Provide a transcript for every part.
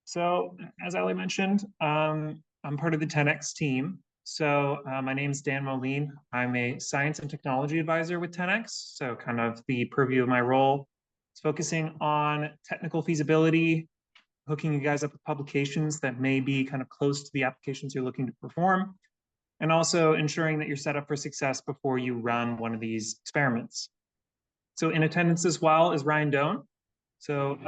So as Ali mentioned, I'm part of the 10X team. So my name is Dan Moline. I'm a science and technology advisor with 10X. So kind of the purview of my role is focusing on technical feasibility, hooking you guys up with publications that may be kind of close to the applications you're looking to perform, and also ensuring that you're set up for success before you run one of these experiments. So in attendance as well is Ryan Doan. So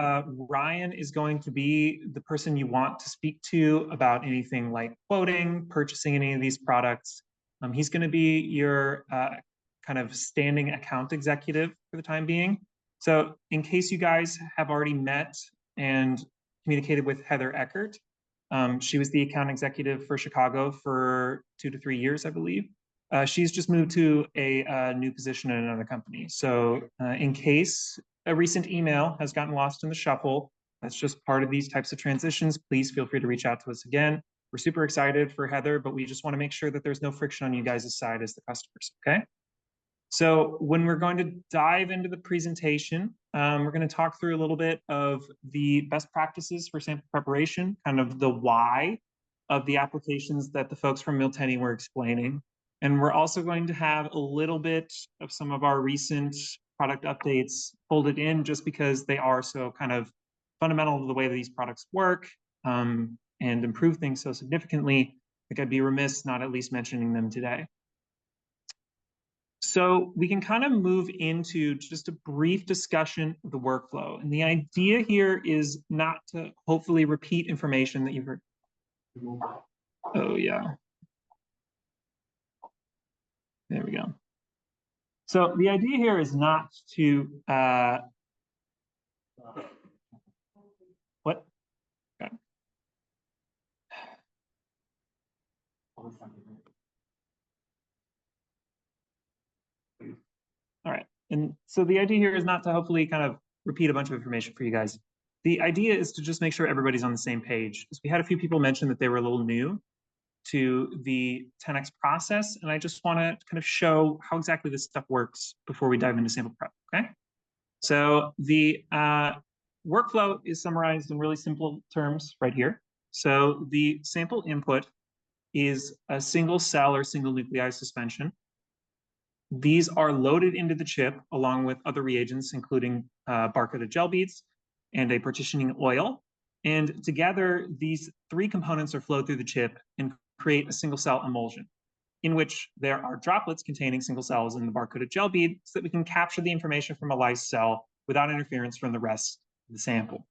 Ryan is going to be the person you want to speak to about anything like quoting, purchasing any of these products. He's going to be your kind of standing account executive for the time being. So in case you guys have already met and communicated with Heather Eckert, she was the account executive for Chicago for 2 to 3 years, I believe. She's just moved to a new position in another company. So in case a recent email has gotten lost in the shuffle, that's just part of these types of transitions, please feel free to reach out to us again. We're super excited for Heather, but we just want to make sure that there's no friction on you guys' side as the customers, okay? So when we're going to dive into the presentation, we're going to talk through a little bit of the best practices for sample preparation, kind of the why of the applications that the folks from Miltenny were explaining. And we're also going to have a little bit of some of our recent product updates folded in just because they are so kind of fundamental to the way that these products work and improve things so significantly. I think I'd be remiss not at least mentioning them today. So we can kind of move into just a brief discussion of the workflow. And the idea here is not to hopefully repeat information that you've heard. Oh, yeah. There we go. So the idea here is not to, what? Okay. All right. And so the idea here is not to hopefully kind of repeat a bunch of information for you guys. The idea is to just make sure everybody's on the same page. We had a few people mention that they were a little new to the 10X process, and I just want to kind of show how exactly this stuff works before we dive into sample prep, okay? So the workflow is summarized in really simple terms right here. So the sample input is a single cell or single nuclei suspension. These are loaded into the chip along with other reagents, including barcoded gel beads and a partitioning oil. And together, these three components are flowed through the chip and create a single cell emulsion, in which there are droplets containing single cells in the barcoded gel bead so that we can capture the information from a lysed cell without interference from the rest of the sample.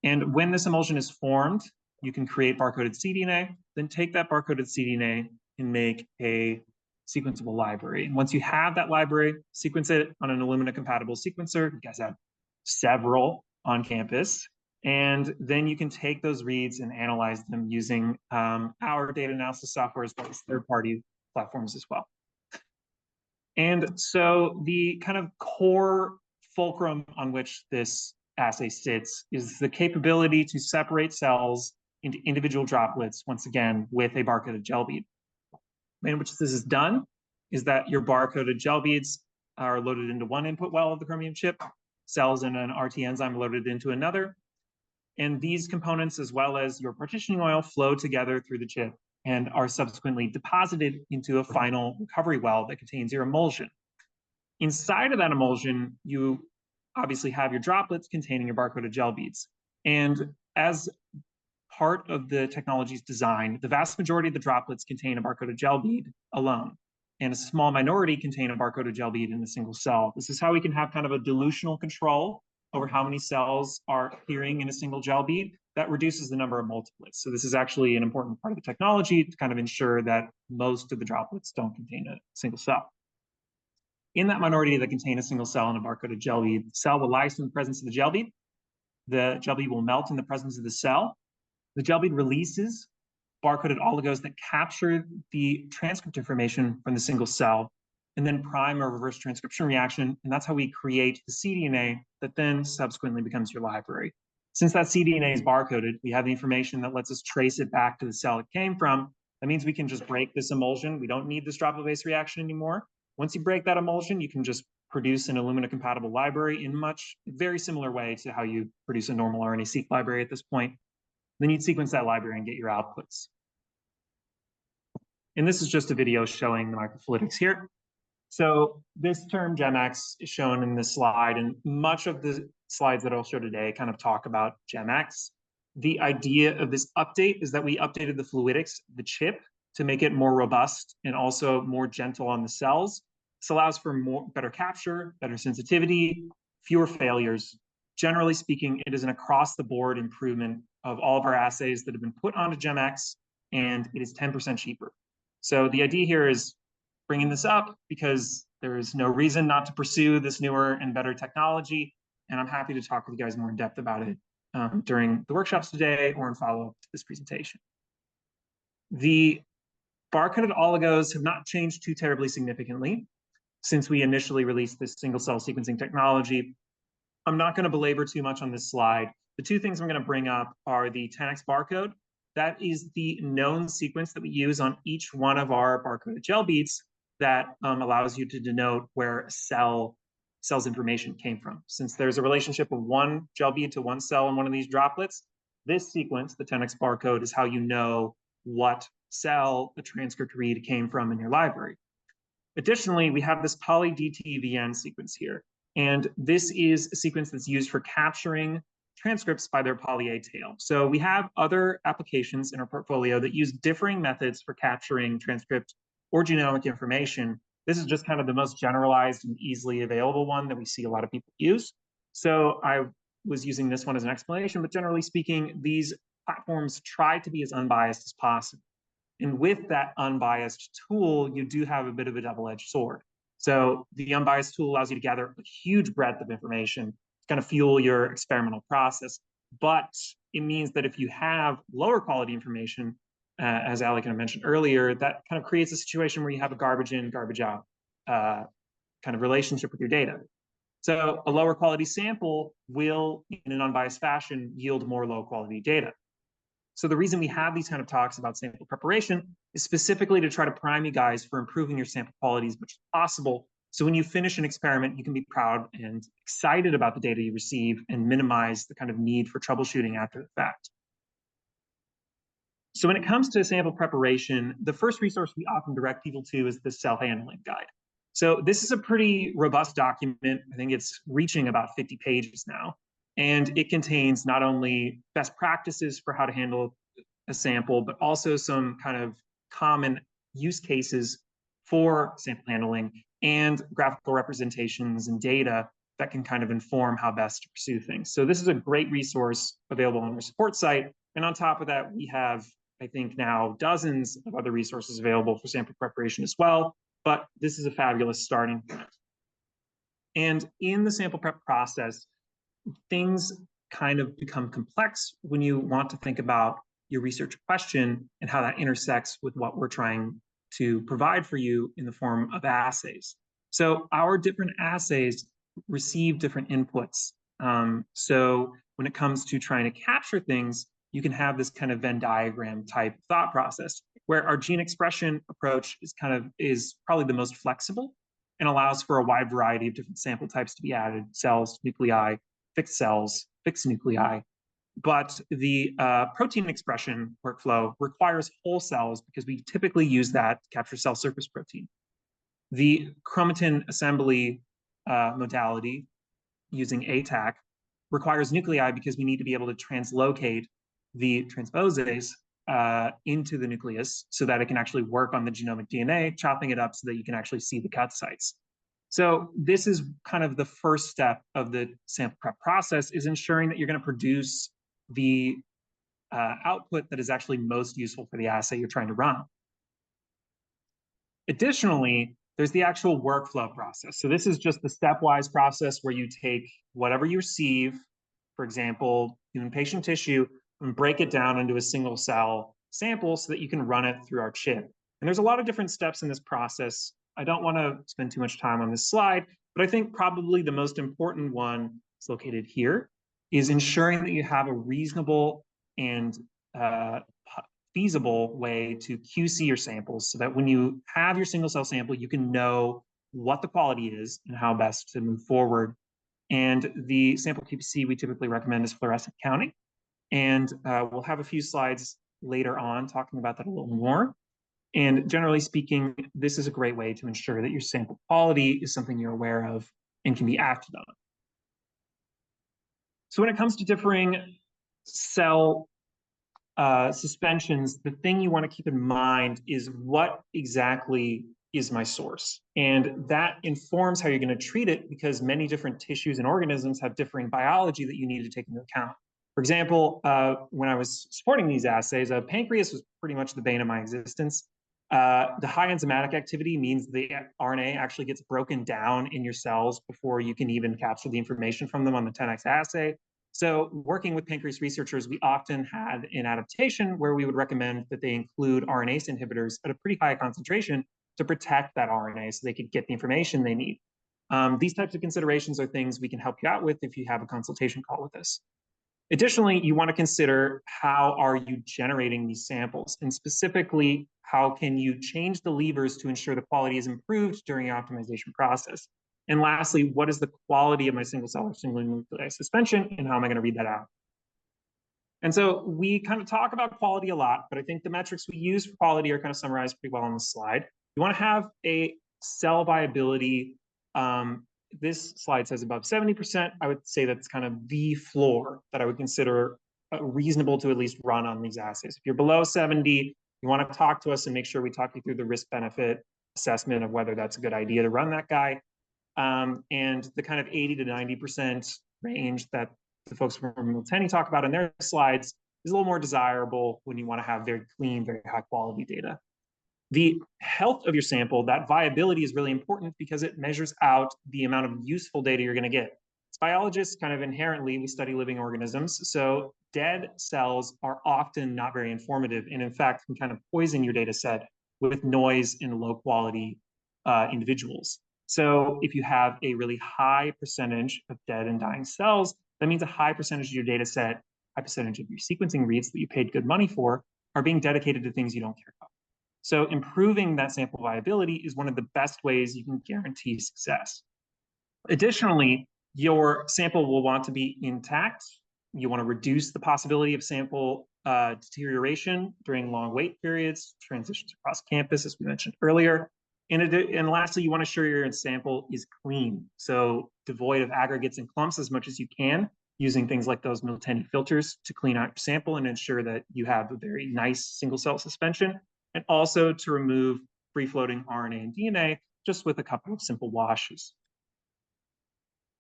And when this emulsion is formed, you can create barcoded cDNA, then take that barcoded cDNA and make a sequenceable library. And once you have that library, sequence it on an Illumina-compatible sequencer. You guys have several on campus. And then you can take those reads and analyze them using our data analysis software as well as third-party platforms as well. And so the kind of core fulcrum on which this assay sits is the capability to separate cells into individual droplets, once again, with a barcoded gel bead. The way in which this is done is that your barcoded gel beads are loaded into one input well of the Chromium chip, cells in an RT enzyme loaded into another. And these components, as well as your partitioning oil, flow together through the chip and are subsequently deposited into a final recovery well that contains your emulsion. Inside of that emulsion, you obviously have your droplets containing your barcoded gel beads. And as part of the technology's design, the vast majority of the droplets contain a barcoded gel bead alone, and a small minority contain a barcoded gel bead in a single cell. This is how we can have kind of a dilutional control over how many cells are appearing in a single gel bead. That reduces the number of multiplets. So this is actually an important part of the technology to kind of ensure that most of the droplets don't contain a single cell. In that minority that contain a single cell and a barcoded gel bead, the cell will lyse in the presence of the gel bead. The gel bead will melt in the presence of the cell. The gel bead releases barcoded oligos that capture the transcript information from the single cell and then prime a reverse transcription reaction. And that's how we create the cDNA that then subsequently becomes your library. Since that cDNA is barcoded, we have the information that lets us trace it back to the cell it came from. That means we can just break this emulsion. We don't need this droplet-based reaction anymore. Once you break that emulsion, you can just produce an Illumina-compatible library in very similar way to how you produce a normal RNA-seq library at this point. Then you'd sequence that library and get your outputs. And this is just a video showing the microfluidics here. So this term GEMX is shown in this slide, and much of the slides that I'll show today kind of talk about GEMX. The idea of this update is that we updated the fluidics, the chip, to make it more robust and also more gentle on the cells. This allows for better capture, better sensitivity, fewer failures. Generally speaking, it is an across-the-board improvement of all of our assays that have been put onto GEMX, and it is 10% cheaper. So the idea here is bringing this up because there is no reason not to pursue this newer and better technology. And I'm happy to talk with you guys more in depth about it during the workshops today or in follow-up to this presentation. The barcoded oligos have not changed too terribly significantly since we initially released this single-cell sequencing technology. I'm not going to belabor too much on this slide. The two things I'm going to bring up are the 10x barcode. That is the known sequence that we use on each one of our barcoded gel beads that allows you to denote where a cell's information came from. Since there's a relationship of one gel bead to one cell in one of these droplets, this sequence, the 10x barcode, is how you know what cell the transcript read came from in your library. Additionally, we have this poly-DTVN sequence here, and this is a sequence that's used for capturing transcripts by their poly-A tail. So we have other applications in our portfolio that use differing methods for capturing transcript or genomic information. This is just kind of the most generalized and easily available one that we see a lot of people use. So I was using this one as an explanation, but generally speaking, these platforms try to be as unbiased as possible. And with that unbiased tool, you do have a bit of a double-edged sword. So the unbiased tool allows you to gather a huge breadth of information to kind of fuel your experimental process. But it means that if you have lower quality information, as Ali kind of mentioned earlier, that kind of creates a situation where you have a garbage in, garbage out kind of relationship with your data. So a lower quality sample will, in an unbiased fashion, yield more low quality data. So the reason we have these kind of talks about sample preparation is specifically to try to prime you guys for improving your sample quality as much as possible. So when you finish an experiment, you can be proud and excited about the data you receive and minimize the kind of need for troubleshooting after the fact. So when it comes to sample preparation, the first resource we often direct people to is the cell handling guide. So this is a pretty robust document. I think it's reaching about 50 pages now. And it contains not only best practices for how to handle a sample, but also some kind of common use cases for sample handling and graphical representations and data that can kind of inform how best to pursue things. So this is a great resource available on our support site. And on top of that, we have, I think now, dozens of other resources available for sample preparation as well. But this is a fabulous starting point. And in the sample prep process, things kind of become complex when you want to think about your research question and how that intersects with what we're trying to provide for you in the form of assays. So our different assays receive different inputs. So when it comes to trying to capture things, you can have this kind of Venn diagram type thought process where our gene expression approach is probably the most flexible and allows for a wide variety of different sample types to be added: cells, nuclei, fixed cells, fixed nuclei. But the protein expression workflow requires whole cells because we typically use that to capture cell surface protein. The chromatin assembly modality using ATAC requires nuclei because we need to be able to translocate the transposase into the nucleus so that it can actually work on the genomic DNA, chopping it up so that you can actually see the cut sites. So this is kind of the first step of the sample prep process, is ensuring that you're going to produce the output that is actually most useful for the assay you're trying to run. Additionally, there's the actual workflow process. So this is just the stepwise process where you take whatever you receive, for example, human patient tissue, and break it down into a single cell sample so that you can run it through our chip. And there's a lot of different steps in this process. I don't want to spend too much time on this slide, but I think probably the most important one is located here, is ensuring that you have a reasonable and feasible way to QC your samples so that when you have your single cell sample, you can know what the quality is and how best to move forward. And the sample QC we typically recommend is fluorescent counting. And we'll have a few slides later on talking about that a little more. And generally speaking, this is a great way to ensure that your sample quality is something you're aware of and can be acted on. So when it comes to differing cell suspensions, the thing you want to keep in mind is what exactly is my source. And that informs how you're going to treat it, because many different tissues and organisms have differing biology that you need to take into account. For example, when I was supporting these assays, pancreas was pretty much the bane of my existence. The high enzymatic activity means the RNA actually gets broken down in your cells before you can even capture the information from them on the 10x assay. So working with pancreas researchers, we often had an adaptation where we would recommend that they include RNase inhibitors at a pretty high concentration to protect that RNA so they could get the information they need. These types of considerations are things we can help you out with if you have a consultation call with us. Additionally, you want to consider how are you generating these samples, and specifically, how can you change the levers to ensure the quality is improved during the optimization process? And lastly, what is the quality of my single cell or single nuclei suspension, and how am I going to read that out? And so we kind of talk about quality a lot, but I think the metrics we use for quality are kind of summarized pretty well on this slide. You want to have a cell viability. This slide says above 70%. I would say that's kind of the floor that I would consider reasonable to at least run on these assays. If you're below 70, you want to talk to us and make sure we talk you through the risk-benefit assessment of whether that's a good idea to run that guy. And the kind of 80 to 90% range that the folks from Miltenyi talk about in their slides is a little more desirable when you want to have very clean, very high quality data. The health of your sample, that viability, is really important because it measures out the amount of useful data you're going to get. As biologists, kind of inherently, we study living organisms, so dead cells are often not very informative, and in fact can kind of poison your data set with noise and low quality individuals. So if you have a really high percentage of dead and dying cells, that means a high percentage of your data set, high percentage of your sequencing reads that you paid good money for, are being dedicated to things you don't care about. So improving that sample viability is one of the best ways you can guarantee success. Additionally, your sample will want to be intact. You want to reduce the possibility of sample deterioration during long wait periods, transitions across campus, as we mentioned earlier. And lastly, you want to ensure your sample is clean, so devoid of aggregates and clumps as much as you can, using things like those Miltenyi filters to clean out your sample and ensure that you have a very nice single cell suspension, and also to remove free-floating RNA and DNA just with a couple of simple washes.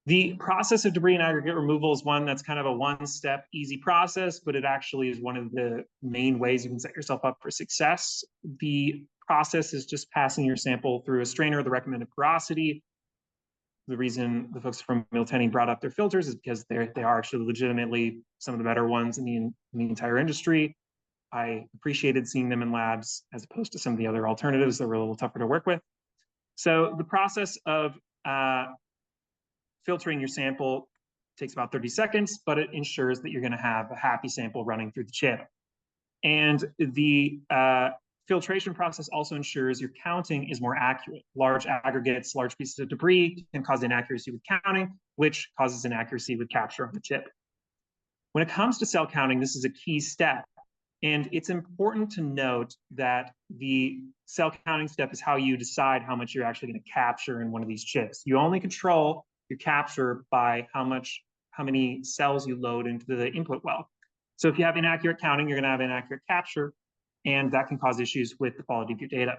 The process of debris and aggregate removal is one that's kind of a one-step easy process, but it actually is one of the main ways you can set yourself up for success. The process is just passing your sample through a strainer of the recommended porosity. The reason the folks from Miltenyi brought up their filters is because they are actually legitimately some of the better ones in the entire industry. I appreciated seeing them in labs as opposed to some of the other alternatives that were a little tougher to work with. So the process of filtering your sample takes about 30 seconds, but it ensures that you're going to have a happy sample running through the chip. And the filtration process also ensures your counting is more accurate. Large aggregates, large pieces of debris can cause inaccuracy with counting, which causes inaccuracy with capture on the chip. When it comes to cell counting, this is a key step. And it's important to note that the cell counting step is how you decide how much you're actually going to capture in one of these chips. You only control your capture by how many cells you load into the input well. So if you have inaccurate counting, you're going to have inaccurate capture, and that can cause issues with the quality of your data.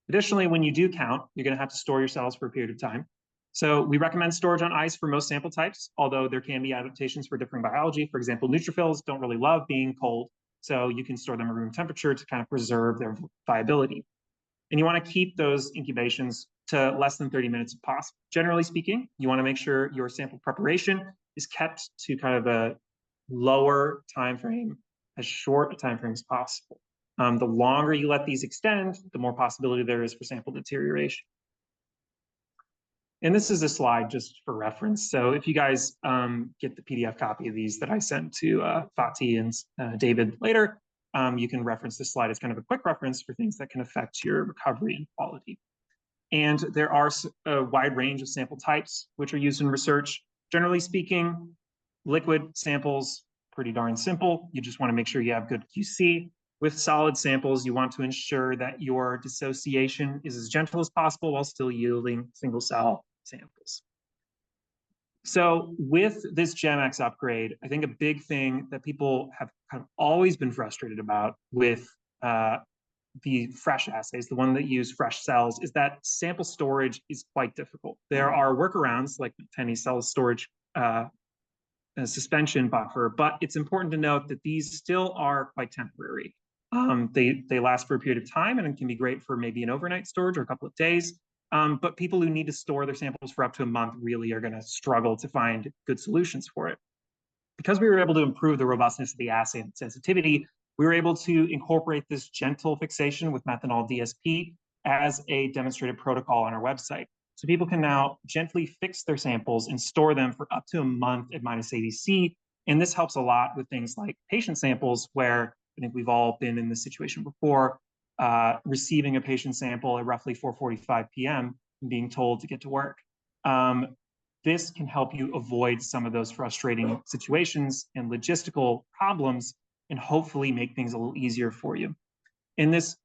Additionally, when you do count, you're going to have to store your cells for a period of time. So we recommend storage on ice for most sample types, although there can be adaptations for different biology. For example, neutrophils don't really love being cold, so you can store them at room temperature to kind of preserve their viability. And you want to keep those incubations to less than 30 minutes if possible. Generally speaking, you want to make sure your sample preparation is kept to kind of a lower time frame, as short a time frame as possible. The longer you let these extend, the more possibility there is for sample deterioration. And this is a slide just for reference. So if you guys get the PDF copy of these that I sent to Fatih and David later, you can reference this slide as kind of a quick reference for things that can affect your recovery and quality. And there are a wide range of sample types which are used in research. Generally speaking, liquid samples pretty darn simple. You just want to make sure you have good QC. With solid samples, you want to ensure that your dissociation is as gentle as possible while still yielding single cell samples. So with this GEMX upgrade, I think a big thing that people have kind of always been frustrated about with the fresh assays, the one that use fresh cells, is that sample storage is quite difficult. There are workarounds like tiny cell storage suspension buffer, but it's important to note that these still are quite temporary. They last for a period of time, and it can be great for maybe an overnight storage or a couple of days. But people who need to store their samples for up to a month really are going to struggle to find good solutions for it. Because we were able to improve the robustness of the assay and sensitivity, we were able to incorporate this gentle fixation with methanol DSP as a demonstrated protocol on our website. So people can now gently fix their samples and store them for up to a month at -80°C. And this helps a lot with things like patient samples, where I think we've all been in this situation before, receiving a patient sample at roughly 4:45 p.m. and being told to get to work. This can help you avoid some of those frustrating situations and logistical problems and hopefully make things a little easier for you. And this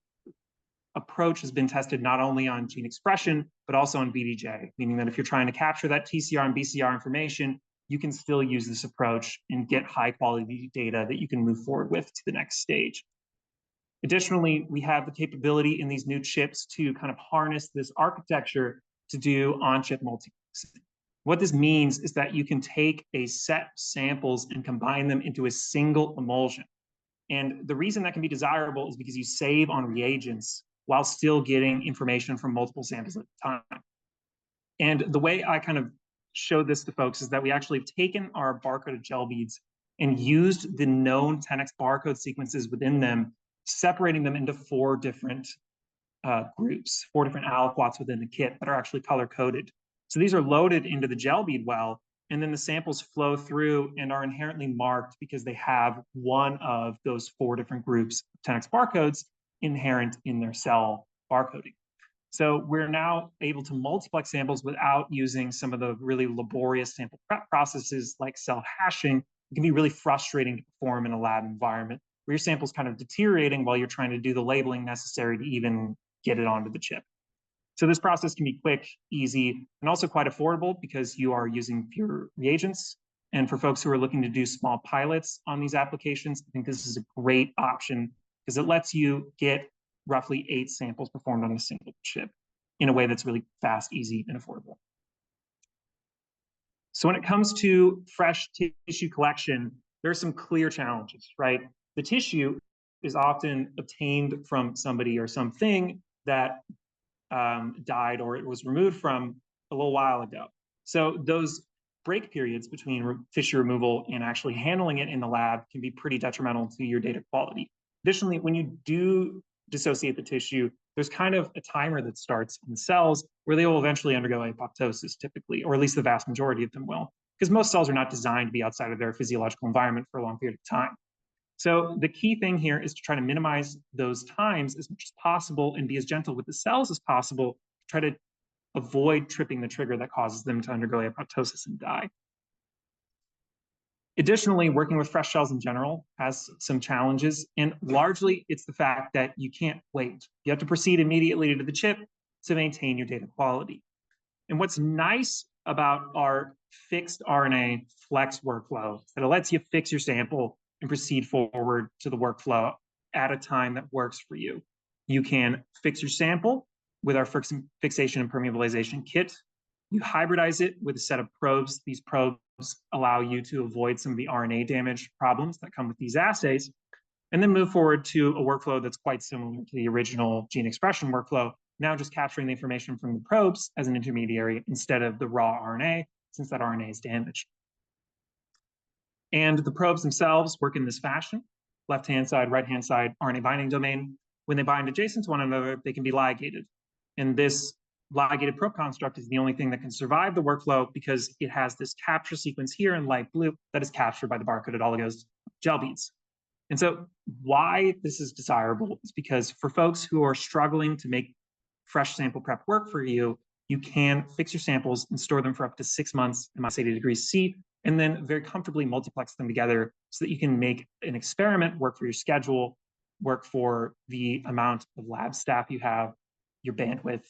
approach has been tested not only on gene expression, but also on VDJ, meaning that if you're trying to capture that TCR and BCR information, you can still use this approach and get high quality data that you can move forward with to the next stage. Additionally, we have the capability in these new chips to kind of harness this architecture to do on-chip multiplexing. What this means is that you can take a set of samples and combine them into a single emulsion. And the reason that can be desirable is because you save on reagents while still getting information from multiple samples at a time. And the way I kind of show this to folks is that we actually have taken our barcoded gel beads and used the known 10x barcode sequences within them, separating them into 4 different groups, 4 different aliquots within the kit that are actually color-coded. So these are loaded into the gel bead well, and then the samples flow through and are inherently marked because they have one of those 4 different groups of 10x barcodes inherent in their cell barcoding. So we're now able to multiplex samples without using some of the really laborious sample prep processes like cell hashing. It can be really frustrating to perform in a lab environment where your sample's kind of deteriorating while you're trying to do the labeling necessary to even get it onto the chip. So this process can be quick, easy, and also quite affordable because you are using fewer reagents. And for folks who are looking to do small pilots on these applications, I think this is a great option because it lets you get roughly 8 samples performed on a single chip in a way that's really fast, easy, and affordable. So when it comes to fresh tissue collection, there are some clear challenges, right? The tissue is often obtained from somebody or something that died or it was removed from a little while ago. So those break periods between tissue removal and actually handling it in the lab can be pretty detrimental to your data quality. Additionally, when you do dissociate the tissue, there's kind of a timer that starts in the cells where they will eventually undergo apoptosis typically, or at least the vast majority of them will, because most cells are not designed to be outside of their physiological environment for a long period of time. So the key thing here is to try to minimize those times as much as possible and be as gentle with the cells as possible to try to avoid tripping the trigger that causes them to undergo apoptosis and die. Additionally, working with fresh cells in general has some challenges, and largely it's the fact that you can't wait. You have to proceed immediately to the chip to maintain your data quality. And what's nice about our fixed RNA flex workflow is that it lets you fix your sample and proceed forward to the workflow at a time that works for you. You can fix your sample with our fixation and permeabilization kit. You hybridize it with a set of probes. These probes allow you to avoid some of the RNA damage problems that come with these assays, and then move forward to a workflow that's quite similar to the original gene expression workflow, now just capturing the information from the probes as an intermediary instead of the raw RNA, since that RNA is damaged. And the probes themselves work in this fashion: left-hand side, right-hand side, RNA binding domain. When they bind adjacent to one another, they can be ligated. And this ligated probe construct is the only thing that can survive the workflow because it has this capture sequence here in light blue that is captured by the barcoded oligos gel beads. And so why this is desirable is because for folks who are struggling to make fresh sample prep work for you, you can fix your samples and store them for up to 6 months at -80°C, and then very comfortably multiplex them together so that you can make an experiment work for your schedule, work for the amount of lab staff you have, your bandwidth,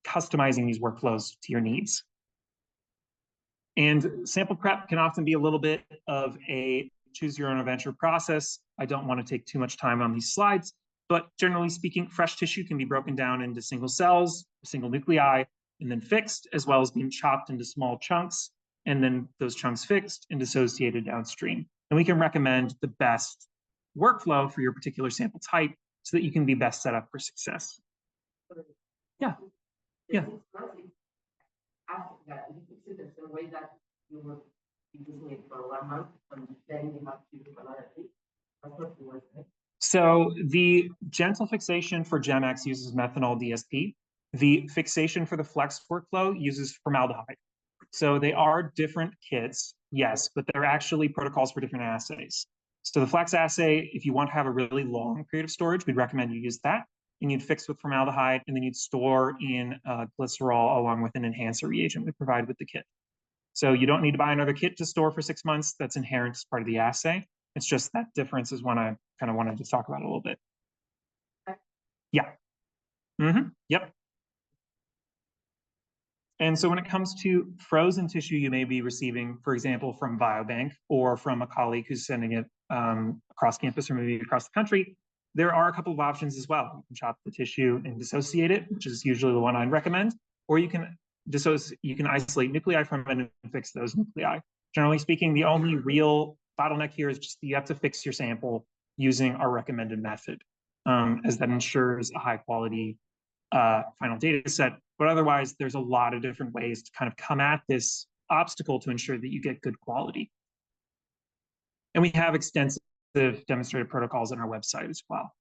customizing these workflows to your needs. And sample prep can often be a little bit of a choose your own adventure process. I don't want to take too much time on these slides, but generally speaking, fresh tissue can be broken down into single cells, single nuclei, and then fixed, as well as being chopped into small chunks, and then those chunks fixed and dissociated downstream. And we can recommend the best workflow for your particular sample type so that you can be best set up for success. Yeah. Yeah. That you fix it in the way that you would be using it for 1 month, and then you have to do another thing. That's what you were saying. So the gentle fixation for Genomics uses methanol DSP. The fixation for the Flex workflow uses formaldehyde. So they are different kits, yes, but they're actually protocols for different assays. So the Flex assay, if you want to have a really long period of storage, we'd recommend you use that. And you'd fix with formaldehyde, and then you'd store in glycerol along with an enhancer reagent we provide with the kit. So you don't need to buy another kit to store for 6 months. That's inherent as part of the assay. It's just that difference is one I kind of wanted to talk about a little bit. Yeah. Yep. And so when it comes to frozen tissue you may be receiving, for example, from Biobank or from a colleague who's sending it across campus or maybe across the country, there are a couple of options as well. You can chop the tissue and dissociate it, which is usually the one I'd recommend, or you can isolate nuclei from it and fix those nuclei. Generally speaking, the only real bottleneck here is just that you have to fix your sample using our recommended method, as that ensures a high quality final data set. But otherwise, there's a lot of different ways to kind of come at this obstacle to ensure that you get good quality. And we have extensive demonstrated protocols on our website as well.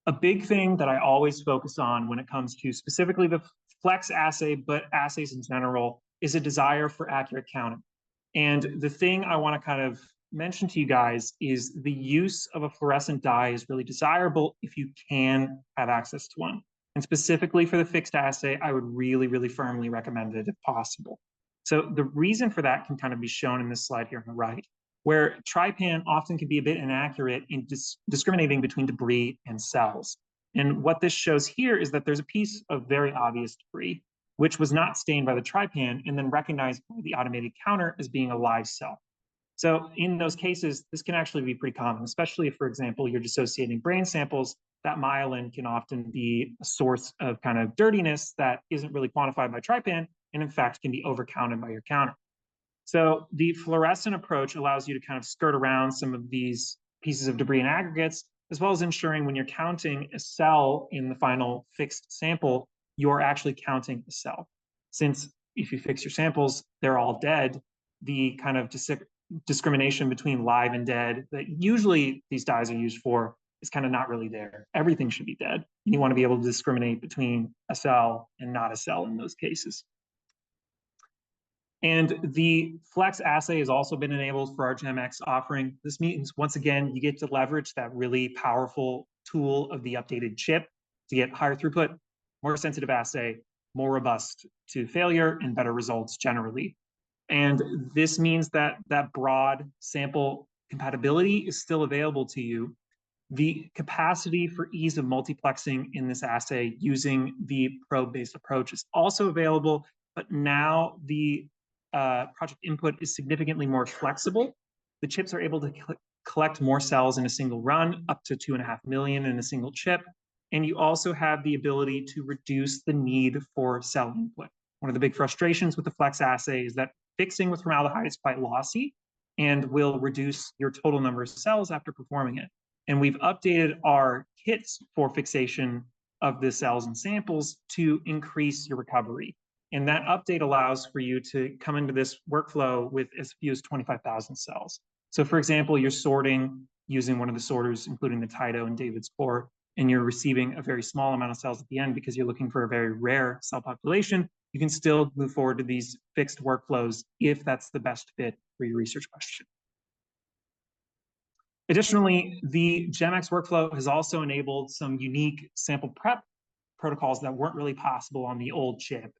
A big thing that I always focus on when it comes to specifically the Flex assay, but assays in general, is a desire for accurate counting. And the thing I want to kind of mention to you guys is the use of a fluorescent dye is really desirable if you can have access to one. And specifically for the fixed assay, I would really, really firmly recommend it if possible. So the reason for that can kind of be shown in this slide here on the right, where trypan often can be a bit inaccurate in discriminating between debris and cells. And what this shows here is that there's a piece of very obvious debris, which was not stained by the trypan and then recognized by the automated counter as being a live cell. So in those cases, this can actually be pretty common, especially if, for example, you're dissociating brain samples. That myelin can often be a source of kind of dirtiness that isn't really quantified by trypan, and in fact can be overcounted by your counter. So the fluorescent approach allows you to kind of skirt around some of these pieces of debris and aggregates, as well as ensuring when you're counting a cell in the final fixed sample, you're actually counting a cell. Since if you fix your samples, they're all dead, the kind of discrimination between live and dead that usually these dyes are used for is kind of not really there. Everything should be dead. And you want to be able to discriminate between a cell and not a cell in those cases. And the Flex assay has also been enabled for our GEMX offering. This means, once again, you get to leverage that really powerful tool of the updated chip to get higher throughput, more sensitive assay, more robust to failure, and better results generally. And this means that that broad sample compatibility is still available to you. The capacity for ease of multiplexing in this assay using the probe-based approach is also available, but now the project input is significantly more flexible. The chips are able to collect more cells in a single run, up to 2.5 million in a single chip. And you also have the ability to reduce the need for cell input. One of the big frustrations with the Flex assay is that fixing with formaldehyde is quite lossy and will reduce your total number of cells after performing it. And we've updated our kits for fixation of the cells and samples to increase your recovery. And that update allows for you to come into this workflow with as few as 25,000 cells. So for example, you're sorting using one of the sorters, including the Taito and David's core, and you're receiving a very small amount of cells at the end because you're looking for a very rare cell population. You can still move forward to these fixed workflows if that's the best fit for your research question. Additionally, the GEMX workflow has also enabled some unique sample prep protocols that weren't really possible on the old chip.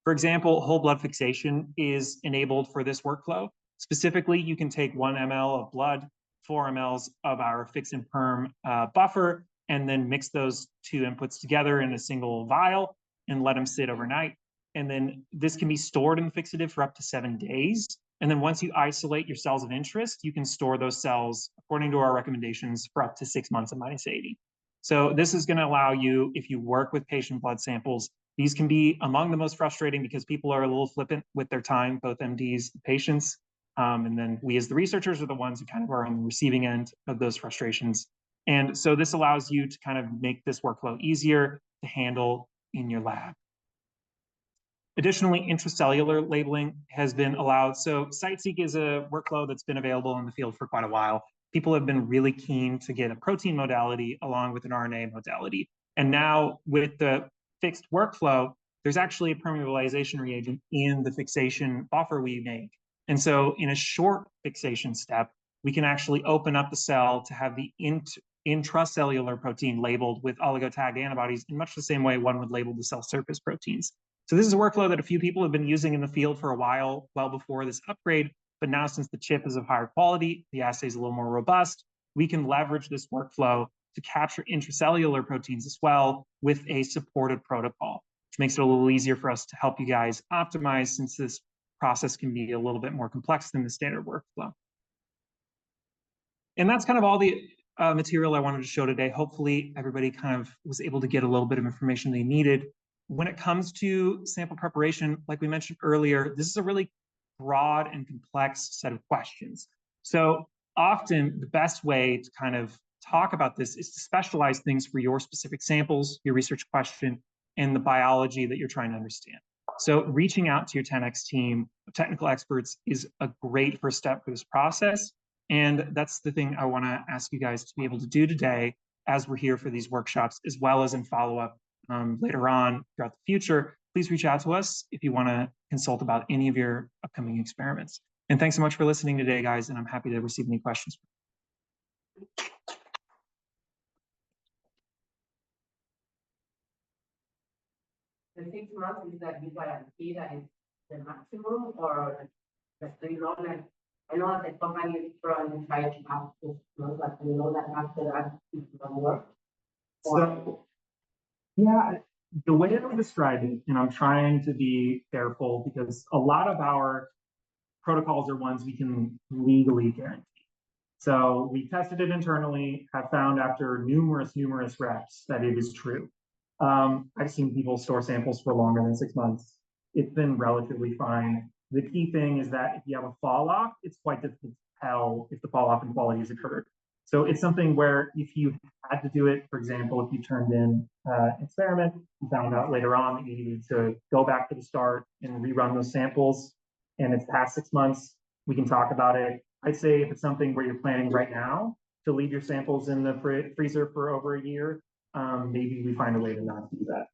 For example, whole blood fixation is enabled for this workflow. Specifically, you can take 1 ml of blood, 4 mLs of our fix and perm buffer, and then mix those two inputs together in a single vial and let them sit overnight. And then this can be stored in the fixative for up to 7 days. And then once you isolate your cells of interest, you can store those cells according to our recommendations for up to 6 months at -80. So this is going to allow you, if you work with patient blood samples, these can be among the most frustrating because people are a little flippant with their time, both MDs, patients, and then we as the researchers are the ones who kind of are on the receiving end of those frustrations. And so this allows you to kind of make this workflow easier to handle in your lab. Additionally, intracellular labeling has been allowed. So SCIC is a workflow that's been available in the field for quite a while. People have been really keen to get a protein modality along with an RNA modality. And now with the fixed workflow, there's actually a permeabilization reagent in the fixation buffer we make. And so in a short fixation step, we can actually open up the cell to have the intracellular protein labeled with oligotagged antibodies in much the same way one would label the cell surface proteins. So this is a workflow that a few people have been using in the field for a while, well before this upgrade. But now, since the chip is of higher quality, the assay is a little more robust, we can leverage this workflow to capture intracellular proteins as well with a supported protocol, which makes it a little easier for us to help you guys optimize, since this process can be a little bit more complex than the standard workflow. And that's kind of all the material I wanted to show today. Hopefully, everybody kind of was able to get a little bit of information they needed. When it comes to sample preparation, like we mentioned earlier, this is a really broad and complex set of questions. So often the best way to kind of talk about this is to specialize things for your specific samples, your research question, and the biology that you're trying to understand. So reaching out to your 10X team of technical experts is a great first step for this process. And that's the thing I want to ask you guys to be able to do today as we're here for these workshops, as well as in follow-up later on throughout the future. Please reach out to us if you want to consult about any of your upcoming experiments. And thanks so much for listening today, guys, and I'm happy to receive any questions. The 6 months is that you guarantee that it's the maximum, or do you know, like, I know that the company is probably trying to have 6 months, but you know that after that it doesn't work? So, yeah, the way that I describe it, and I'm trying to be careful because a lot of our protocols are ones we can legally guarantee. So we tested it internally, have found after numerous reps that it is true. I've seen people store samples for longer than 6 months. It's been relatively fine. The key thing is that if you have a fall off, it's quite difficult to tell if the fall off in quality has occurred. So it's something where if you had to do it, for example, if you turned in an experiment, you found out later on that you needed to go back to the start and rerun those samples, and it's past 6 months, we can talk about it. I'd say if it's something where you're planning right now to leave your samples in the freezer for over a year, maybe we find a way to not do that.